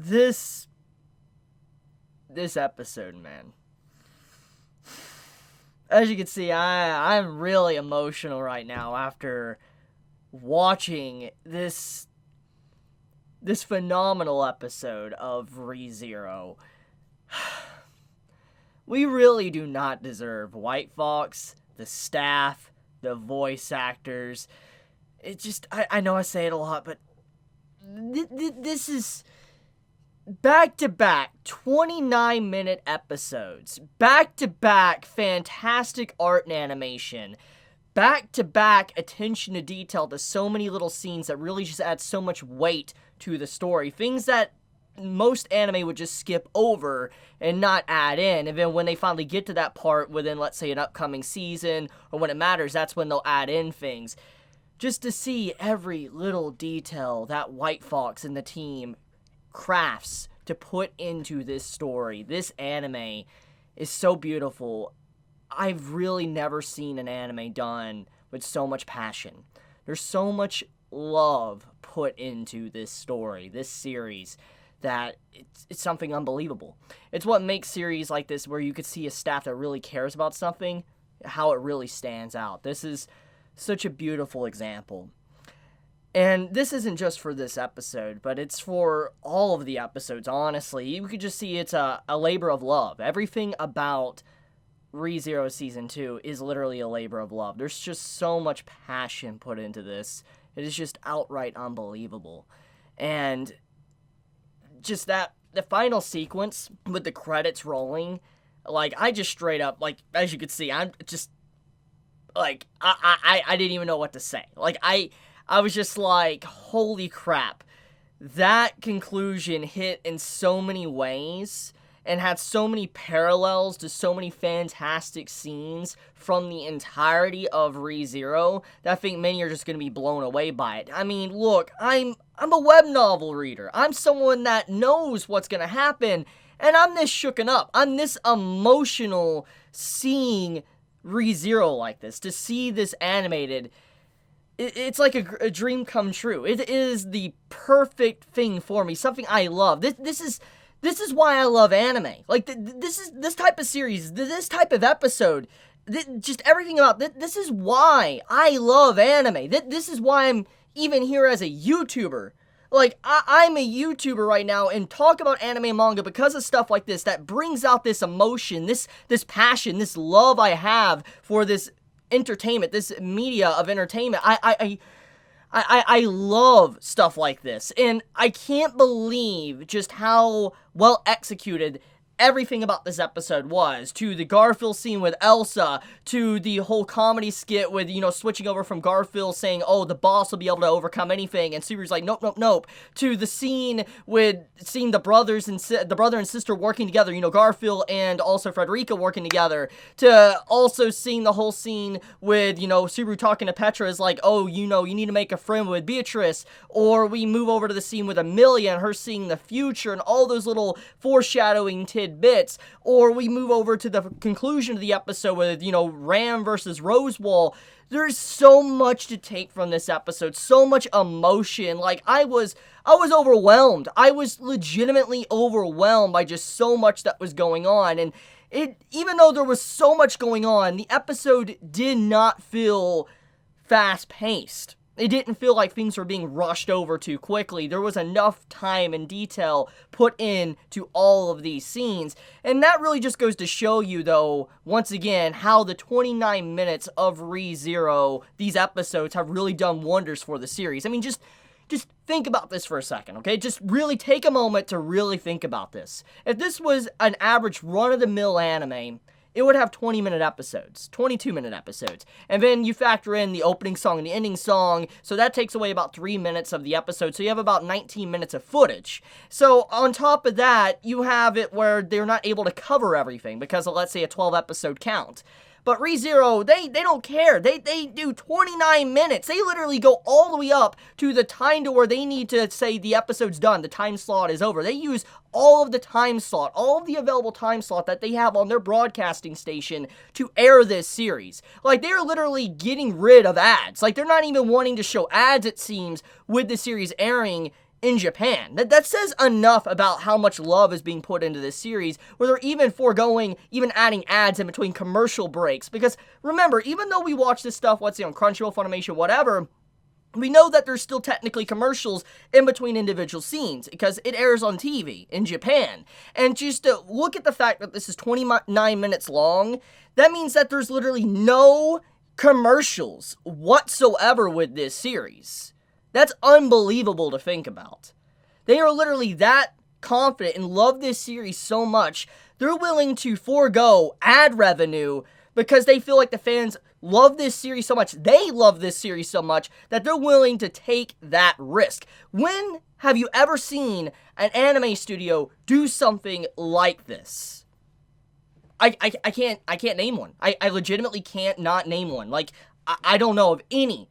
This episode, man. As you can see, I'm really emotional right now after watching this phenomenal episode of ReZero. We really do not deserve White Fox, the staff, the voice actors. It just, I know I say it a lot, but this is back-to-back 29-minute episodes, back-to-back fantastic art and animation, back-to-back attention to detail to so many little scenes that really just add so much weight to the story. Things that most anime would just skip over and not add in, and then when they finally get to that part within, let's say, an upcoming season, or when it matters, that's when they'll add in things. Just to see every little detail that White Fox and the team crafts to put into this story, this anime, is so beautiful. I've really never seen an anime done with so much passion. There's so much love put into this story, this series, that it's something unbelievable. It's what makes series like this where you could see a staff that really cares about something, how it really stands out. This is such a beautiful example. And this isn't just for this episode, but it's for all of the episodes, honestly. You could just see it's a labor of love. Everything about ReZero Season 2 is literally a labor of love. There's just so much passion put into this. It is just outright unbelievable. And just the final sequence with the credits rolling, like, I just straight up, like, as you can see, I'm just, like, I didn't even know what to say. Like, I was just like, holy crap. That conclusion hit in so many ways and had so many parallels to so many fantastic scenes from the entirety of ReZero that I think many are just going to be blown away by it. I mean, look, I'm a web novel reader. I'm someone that knows what's going to happen, and I'm this shooken up. I'm this emotional seeing ReZero like this, to see this animated. It's like a dream come true. It is the perfect thing for me, something I love. This is why I love anime. Like, this type of series, this type of episode, just everything about this is why I love anime. This is why I'm even here as a YouTuber. Like, I'm a YouTuber right now and talk about anime and manga because of stuff like this that brings out this emotion, this passion, this love I have for this entertainment, this media of entertainment. I love stuff like this, and I can't believe just how well executed everything about this episode was, to the Garfield scene with Elsa, to the whole comedy skit with, switching over from Garfield saying, oh, the boss will be able to overcome anything, and Subaru's like, nope, to the scene with seeing the brother and sister working together, Garfield and also Frederica working together, to also seeing the whole scene with, Subaru talking to Petra is like, oh, you need to make a friend with Beatrice, or we move over to the scene with Amelia and her seeing the future and all those little foreshadowing tidbits, or we move over to the conclusion of the episode with, Ram versus Rosewall. There's so much to take from this episode, so much emotion. Like, I was overwhelmed. I was legitimately overwhelmed by just so much that was going on, and even though there was so much going on, the episode did not feel fast-paced. It didn't feel like things were being rushed over too quickly. There was enough time and detail put in to all of these scenes. And that really just goes to show you, though, once again, how the 29 minutes of ReZero, these episodes, have really done wonders for the series. I mean, just think about this for a second, okay? Just really take a moment to really think about this. If this was an average run-of-the-mill anime, it would have 20-minute episodes, 22-minute episodes. And then you factor in the opening song and the ending song, so that takes away about 3 minutes of the episode, so you have about 19 minutes of footage. So on top of that, you have it where they're not able to cover everything because of, let's say, a 12-episode count. But ReZero, they don't care. They do 29 minutes. They literally go all the way up to the time to where they need to say the episode's done, the time slot is over. They use all of the time slot, all of the available time slot that they have on their broadcasting station to air this series. Like, they're literally getting rid of ads. Like, they're not even wanting to show ads, it seems, with the series airing in Japan. That says enough about how much love is being put into this series, where they're even foregoing, even adding ads in between commercial breaks. Because remember, even though we watch this stuff, let's say on Crunchyroll, Funimation, whatever, we know that there's still technically commercials in between individual scenes because it airs on TV in Japan. And just to look at the fact that this is 29 minutes long, that means that there's literally no commercials whatsoever with this series. That's unbelievable to think about. They are literally that confident and love this series so much, they're willing to forego ad revenue because they feel like the fans love this series so much, they love this series so much, that they're willing to take that risk. When have you ever seen an anime studio do something like this? I can't name one. I legitimately can't not name one. Like, I don't know of any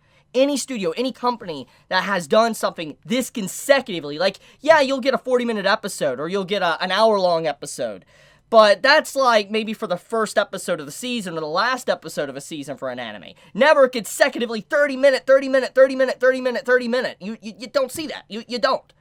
studio, any company that has done something this consecutively. Like, yeah, you'll get a 40-minute episode, or you'll get an hour-long episode. But that's like maybe for the first episode of the season, or the last episode of a season for an anime. Never consecutively 30-minute, 30-minute, 30-minute, 30-minute, 30-minute. You don't see that. You don't.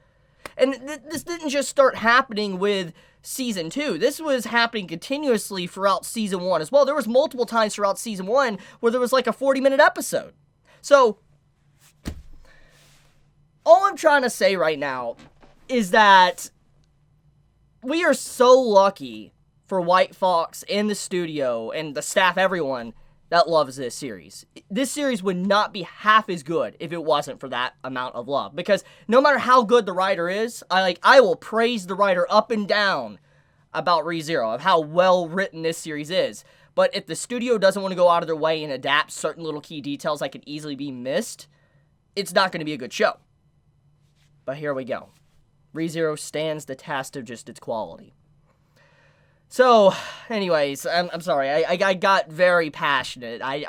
And this didn't just start happening with Season 2. This was happening continuously throughout Season 1 as well. There was multiple times throughout Season 1 where there was like a 40-minute episode. So, all I'm trying to say right now is that we are so lucky for White Fox and the studio and the staff, everyone that loves this series. This series would not be half as good if it wasn't for that amount of love. Because no matter how good the writer is, I will praise the writer up and down about ReZero, of how well written this series is. But if the studio doesn't want to go out of their way and adapt certain little key details that could easily be missed, it's not going to be a good show. But here we go. ReZero stands the test of just its quality. So, anyways, I'm sorry. I got very passionate. I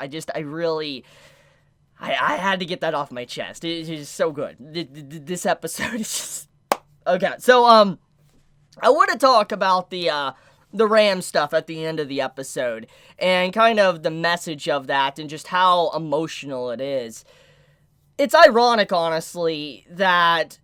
had to get that off my chest. It's just so good. This episode is just... Okay, so, I want to talk about the Ram stuff at the end of the episode, and kind of the message of that, and just how emotional it is. It's ironic, honestly, that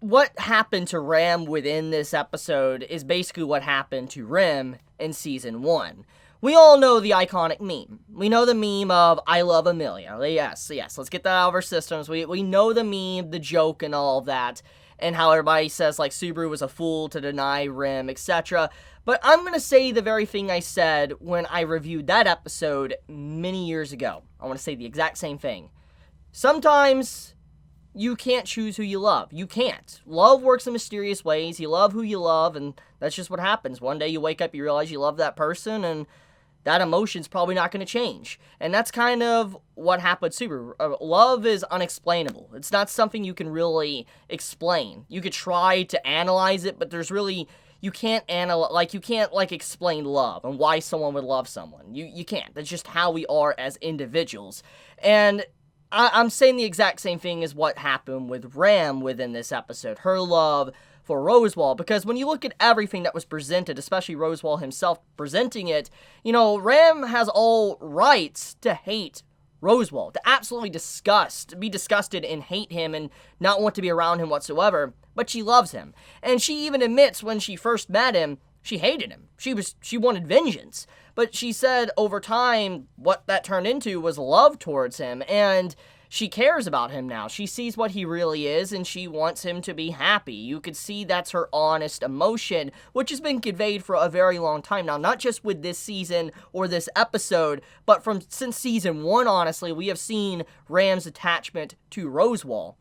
what happened to Ram within this episode is basically what happened to Rim in Season 1. We all know the iconic meme. We know the meme of, I love Amelia. Yes, let's get that out of our systems. We know the meme, the joke, and all of that, and how everybody says, like, Subaru was a fool to deny Rim, etc. But I'm going to say the very thing I said when I reviewed that episode many years ago. I want to say the exact same thing. Sometimes you can't choose who you love. You can't. Love works in mysterious ways. You love who you love, and that's just what happens. One day you wake up, you realize you love that person, and that emotion's probably not going to change. And that's kind of what happened to Subaru. Love is unexplainable. It's not something you can really explain. You could try to analyze it, but there's really... You can't explain love and why someone would love someone. You can't. That's just how we are as individuals. And I'm saying the exact same thing as what happened with Ram within this episode. Her love for Roswaal. Because when you look at everything that was presented, especially Roswaal himself presenting it, Ram has all rights to hate Roswaal. To absolutely be disgusted and hate him and not want to be around him whatsoever. But she loves him. And she even admits when she first met him, she hated him. She wanted vengeance. But she said over time, what that turned into was love towards him. And she cares about him now. She sees what he really is, and she wants him to be happy. You could see that's her honest emotion, which has been conveyed for a very long time now. Not just with this season or this episode, but since Season 1, honestly, we have seen Ram's attachment to Roswaal.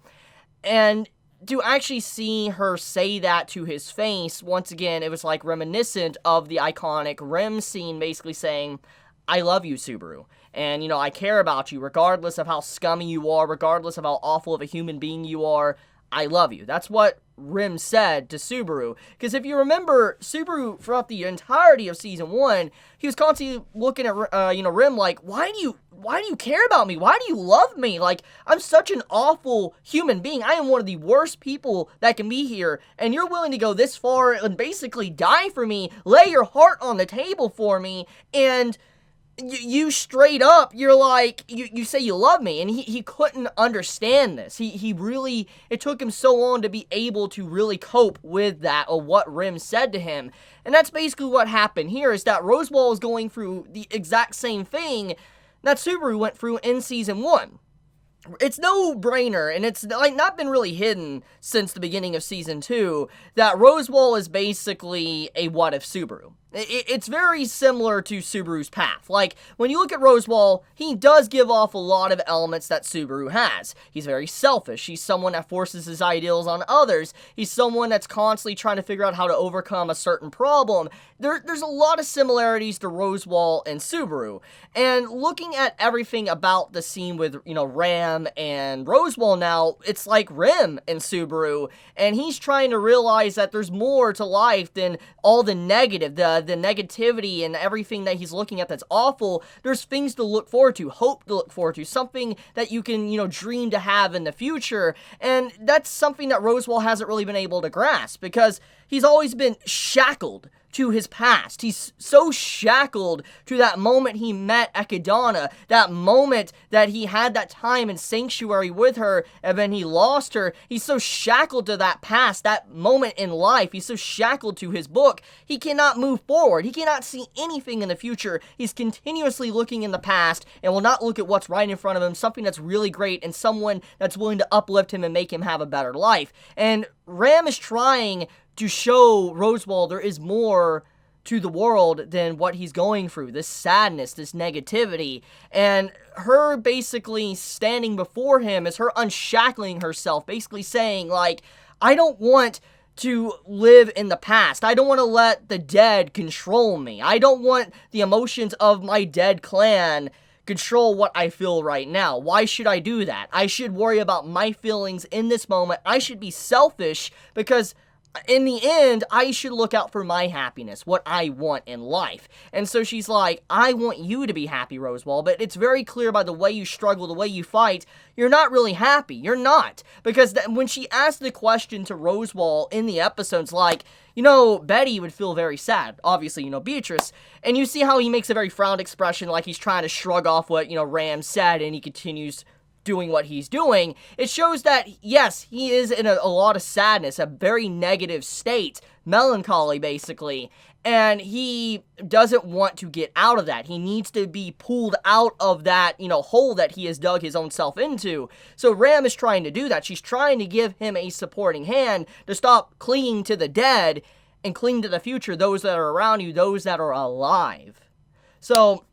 And to actually see her say that to his face, once again, it was like reminiscent of the iconic Rem scene basically saying, I love you, Subaru. And, I care about you, regardless of how scummy you are, regardless of how awful of a human being you are, I love you. That's what Rim said to Subaru. Because if you remember, Subaru, throughout the entirety of Season 1, he was constantly looking at, Rim like, why do you care about me? Why do you love me? Like, I'm such an awful human being. I am one of the worst people that can be here, and you're willing to go this far and basically die for me, lay your heart on the table for me, and you straight up, you're like, you say you love me, and he couldn't understand this. He really, it took him so long to be able to really cope with that, or what Rim said to him. And that's basically what happened here, is that Roswaal is going through the exact same thing that Subaru went through in Season 1. It's no brainer, and it's like not been really hidden since the beginning of Season 2, that Roswaal is basically a what-if Subaru. It's very similar to Subaru's path. Like, when you look at Roswaal, he does give off a lot of elements that Subaru has. He's very selfish. He's someone that forces his ideals on others. He's someone that's constantly trying to figure out how to overcome a certain problem. There's a lot of similarities to Roswaal and Subaru. And looking at everything about the scene with, Ram and Roswaal now, it's like Rim and Subaru. And he's trying to realize that there's more to life than all the negative, the negativity and everything that he's looking at that's awful. There's things to look forward to, hope to look forward to, something that you can, dream to have in the future. And that's something that Roswaal hasn't really been able to grasp, because he's always been shackled to his past. He's so shackled to that moment he met Ekidana, that moment that he had that time in Sanctuary with her, and then he lost her. He's so shackled to that past, that moment in life. He's so shackled to his book, he cannot move forward. He cannot see anything in the future. He's continuously looking in the past and will not look at what's right in front of him, something that's really great and someone that's willing to uplift him and make him have a better life. And Ram is trying to show Roswaal there is more to the world than what he's going through, this sadness, this negativity, and her basically standing before him is her unshackling herself, basically saying, like, I don't want to live in the past. I don't want to let the dead control me. I don't want the emotions of my dead clan control what I feel right now. Why should I do that? I should worry about my feelings in this moment. I should be selfish, because in the end, I should look out for my happiness, what I want in life. And so she's like, I want you to be happy, Roswaal, but it's very clear by the way you struggle, the way you fight, you're not really happy. You're not. Because when she asked the question to Roswaal in the episodes, like, Betty would feel very sad. Obviously, Beatrice. And you see how he makes a very frowned expression, like he's trying to shrug off what, Ram said, and he continues doing what he's doing. It shows that, yes, he is in a lot of sadness, a very negative state, melancholy, basically, and he doesn't want to get out of that. He needs to be pulled out of that, hole that he has dug his own self into. So Ram is trying to do that. She's trying to give him a supporting hand to stop clinging to the dead and cling to the future, those that are around you, those that are alive. So,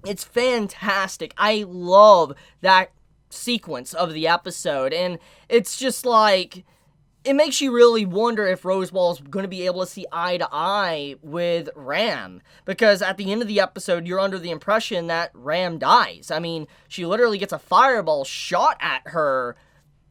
it's fantastic. I love that sequence of the episode, and it's just like, it makes you really wonder if Roswaal's going to be able to see eye to eye with Ram, because at the end of the episode, you're under the impression that Ram dies. I mean, she literally gets a fireball shot at her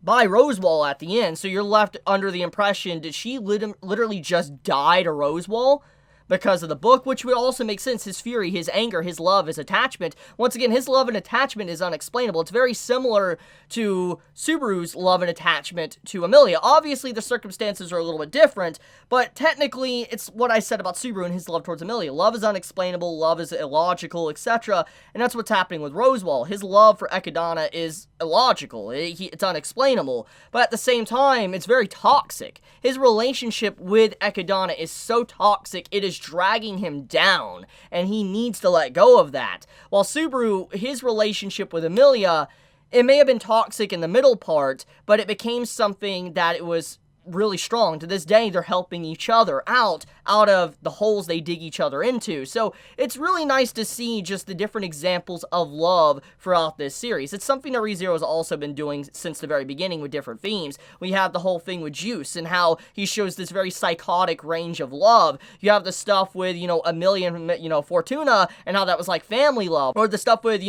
by Roswaal at the end, so you're left under the impression, did she literally just die to Roswaal because of the book? Which would also make sense. His fury, his anger, his love, his attachment. Once again, his love and attachment is unexplainable. It's very similar to Subaru's love and attachment to Amelia. Obviously, the circumstances are a little bit different, but technically, it's what I said about Subaru and his love towards Amelia. Love is unexplainable, love is illogical, etc., and that's what's happening with Roswaal. His love for Ekidana is illogical. It's unexplainable, but at the same time, it's very toxic. His relationship with Ekidana is so toxic, it is dragging him down, and he needs to let go of that. While Subaru, his relationship with Amelia, it may have been toxic in the middle part, but it became something that it was really strong. To this day, they're helping each other out of the holes they dig each other into. So it's really nice to see just the different examples of love throughout this series. It's something that ReZero has also been doing since the very beginning with different themes. We have the whole thing with Juice and how he shows this very psychotic range of love. You have the stuff with, Amelia and, Fortuna, and how that was like family love. Or the stuff with,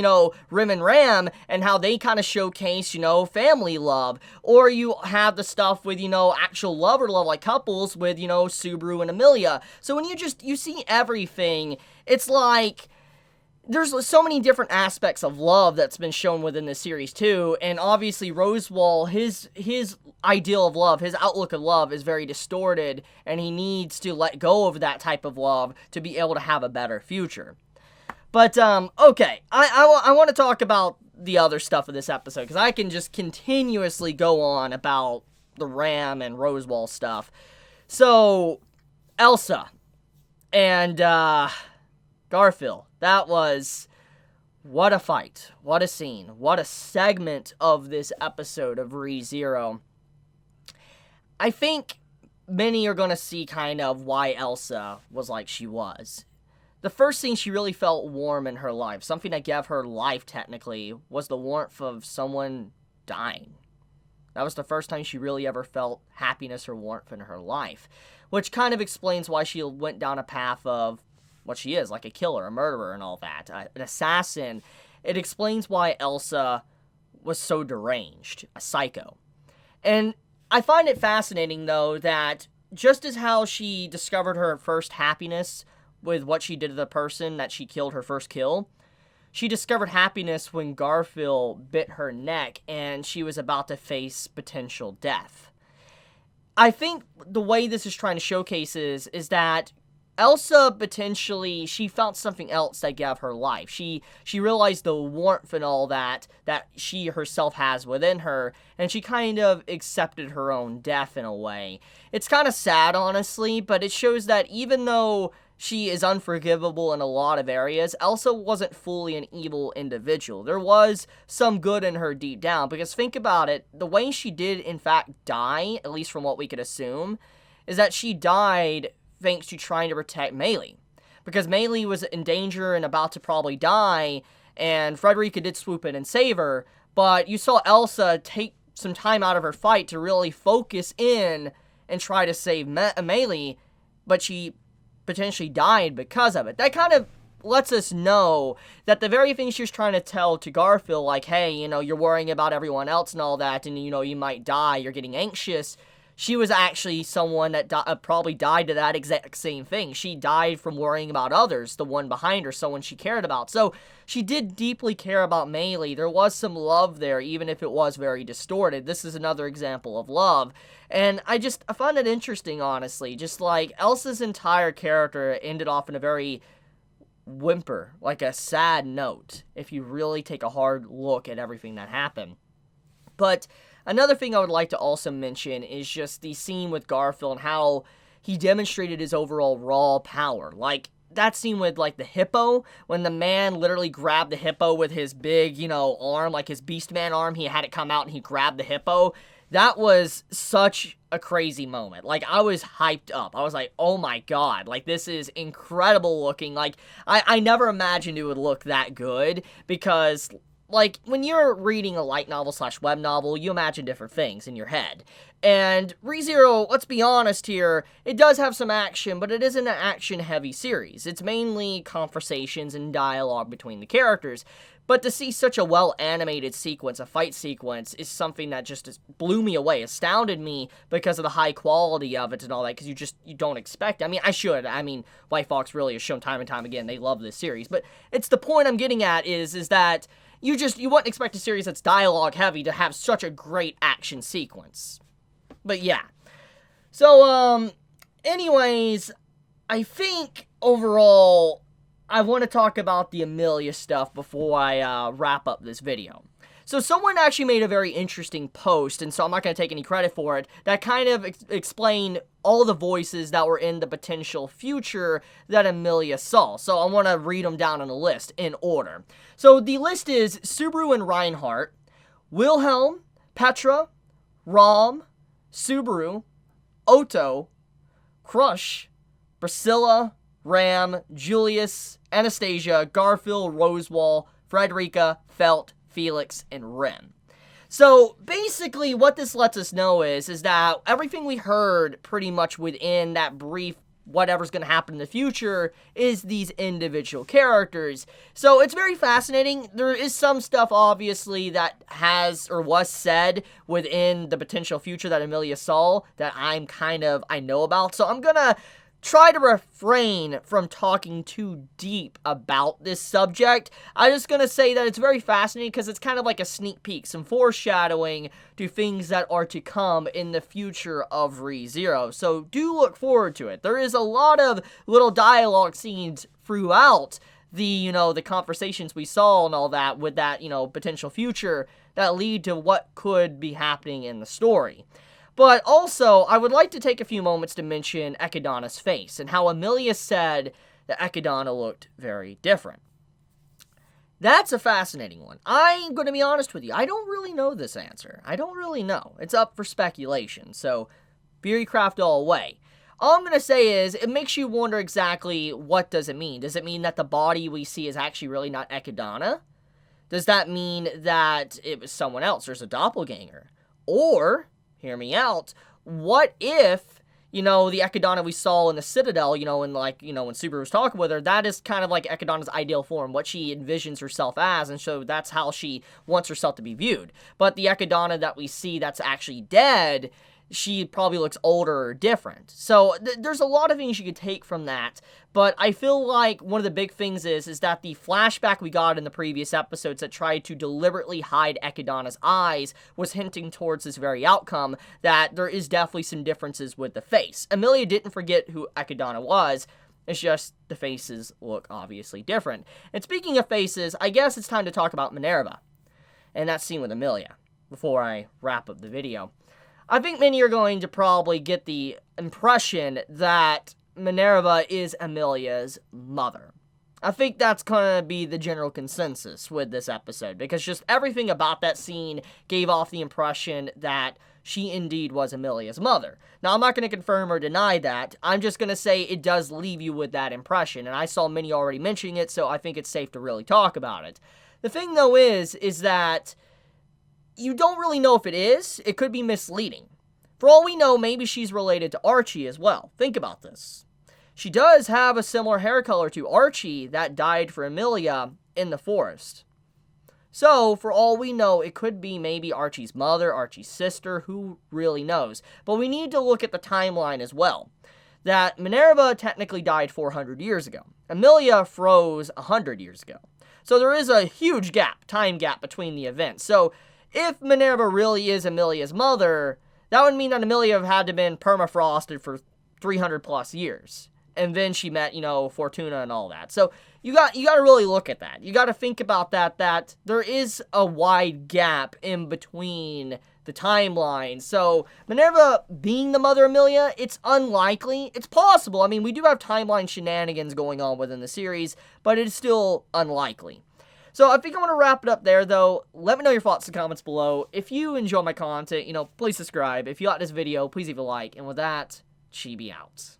Rim and Ram, and how they kind of showcase, family love. Or you have the stuff with, actual love like couples with, Subaru and Amelia. So when you see everything, it's like, there's so many different aspects of love that's been shown within this series too, and obviously Roswaal, his ideal of love, his outlook of love is very distorted, and he needs to let go of that type of love to be able to have a better future. But, okay, I want to talk about the other stuff of this episode, because I can just continuously go on about the Ram and Rosewall stuff. So, Elsa and, Garfield, that was... what a fight. What a scene. What a segment of this episode of ReZero. I think many are going to see kind of why Elsa was like she was. The first scene she really felt warm in her life, something that gave her life technically, was the warmth of someone dying. That was the first time she really ever felt happiness or warmth in her life, which kind of explains why she went down a path of what she is, like a killer, a murderer, and all that, an assassin. It explains why Elsa was so deranged, a psycho. And I find it fascinating, though, that just as how she discovered her first happiness with what she did to the person that she killed, her first kill, she discovered happiness when Garfield bit her neck and she was about to face potential death. I think the way this is trying to showcase is that Elsa potentially, she found something else that gave her life. She realized the warmth and all that she herself has within her, and she kind of accepted her own death in a way. It's kind of sad, honestly, but it shows that even though she is unforgivable in a lot of areas, Elsa wasn't fully an evil individual. There was some good in her deep down, because think about it, the way she did in fact die, at least from what we could assume, is that she died thanks to trying to protect Meili. Because Meili was in danger and about to probably die, and Frederica did swoop in and save her, but you saw Elsa take some time out of her fight to really focus in and try to save Meili, but she potentially died because of it. That kind of lets us know that the very thing she was trying to tell to Garfield, like, hey, you're worrying about everyone else and all that, and, you might die, you're getting anxious, she was actually someone that probably died to that exact same thing. She died from worrying about others, the one behind her, someone she cared about. So she did deeply care about Meili. There was some love there, even if it was very distorted. This is another example of love. And I find it interesting, honestly. Just like Elsa's entire character ended off in a very whimper, like a sad note, if you really take a hard look at everything that happened. But another thing I would like to also mention is just the scene with Garfield and how he demonstrated his overall raw power. Like, that scene with, like, the hippo, when the man literally grabbed the hippo with his big, arm, like his Beastman arm, he had it come out and he grabbed the hippo. That was such a crazy moment. Like, I was hyped up. I was like, oh my god, like, this is incredible looking. Like, I never imagined it would look that good, because like, when you're reading a light novel / web novel, you imagine different things in your head. And ReZero, let's be honest here, it does have some action, but it isn't an action-heavy series. It's mainly conversations and dialogue between the characters. But to see such a well-animated sequence, a fight sequence, is something that just blew me away, astounded me because of the high quality of it and all that, because you don't expect it. I mean, White Fox really has shown time and time again they love this series. But it's the point I'm getting at is that you wouldn't expect a series that's dialogue heavy to have such a great action sequence. But yeah. So, anyways, I think overall, I want to talk about the Amelia stuff before I wrap up this video. So someone actually made a very interesting post, and so I'm not going to take any credit for it, that kind of explained all the voices that were in the potential future that Amelia saw. So I want to read them down on a list in order. So the list is Subaru and Reinhardt, Wilhelm, Petra, Rom, Subaru, Otto, Crush, Priscilla, Ram, Julius, Anastasia, Garfield, Rosewall, Frederica, Felt, Felix, and Rem. So basically what this lets us know is that everything we heard pretty much within that brief whatever's going to happen in the future is these individual characters. So it's very fascinating. There is some stuff obviously that has or was said within the potential future that Amelia saw that I know about. So I'm gonna try to refrain from talking too deep about this subject. I'm just going to say that it's very fascinating because it's kind of like a sneak peek, some foreshadowing to things that are to come in the future of ReZero. So do look forward to it. There is a lot of little dialogue scenes throughout the, the conversations we saw and all that with that, potential future that lead to what could be happening in the story. But also, I would like to take a few moments to mention Ekidana's face and how Amelia said that Ekidana looked very different. That's a fascinating one. I'm going to be honest with you. I don't really know this answer. I don't really know. It's up for speculation, so Theorycraft all away. All I'm going to say is, it makes you wonder exactly what does it mean. Does it mean that the body we see is actually really not Ekidana? Does that mean that it was someone else? There's a doppelganger. Or, hear me out, what if, the Ekidana we saw in the Citadel, when Subaru was talking with her, that is kind of like Ekidana's ideal form, what she envisions herself as, and so that's how she wants herself to be viewed. But the Ekidana that we see that's actually dead, she probably looks older or different. So there's a lot of things you could take from that, but I feel like one of the big things is that the flashback we got in the previous episodes that tried to deliberately hide Ekidana's eyes was hinting towards this very outcome, that there is definitely some differences with the face. Amelia didn't forget who Ekidana was, it's just the faces look obviously different. And speaking of faces, I guess it's time to talk about Minerva and that scene with Amelia before I wrap up the video. I think many are going to probably get the impression that Minerva is Amelia's mother. I think that's going to be the general consensus with this episode, because just everything about that scene gave off the impression that she indeed was Amelia's mother. Now, I'm not going to confirm or deny that. I'm just going to say it does leave you with that impression, and I saw many already mentioning it, so I think it's safe to really talk about it. The thing, though, is that you don't really know if it is. It could be misleading. For all we know, maybe she's related to Archie as well. Think about this. She does have a similar hair color to Archie that died for Amelia in the forest. So, for all we know, it could be maybe Archie's mother, Archie's sister, who really knows. But we need to look at the timeline as well. That Minerva technically died 400 years ago. Amelia froze 100 years ago. So there is a huge time gap between the events. So, if Minerva really is Amelia's mother, that would mean that Amelia had to have been permafrosted for 300 plus years. And then she met, Fortuna and all that. So you got to really look at that. You got to think about that there is a wide gap in between the timeline. So Minerva being the mother of Amelia, it's unlikely. It's possible. I mean, we do have timeline shenanigans going on within the series, but it's still unlikely. So I think I'm going to wrap it up there, though. Let me know your thoughts in the comments below. If you enjoy my content, please subscribe. If you like this video, please leave a like. And with that, Chibi out.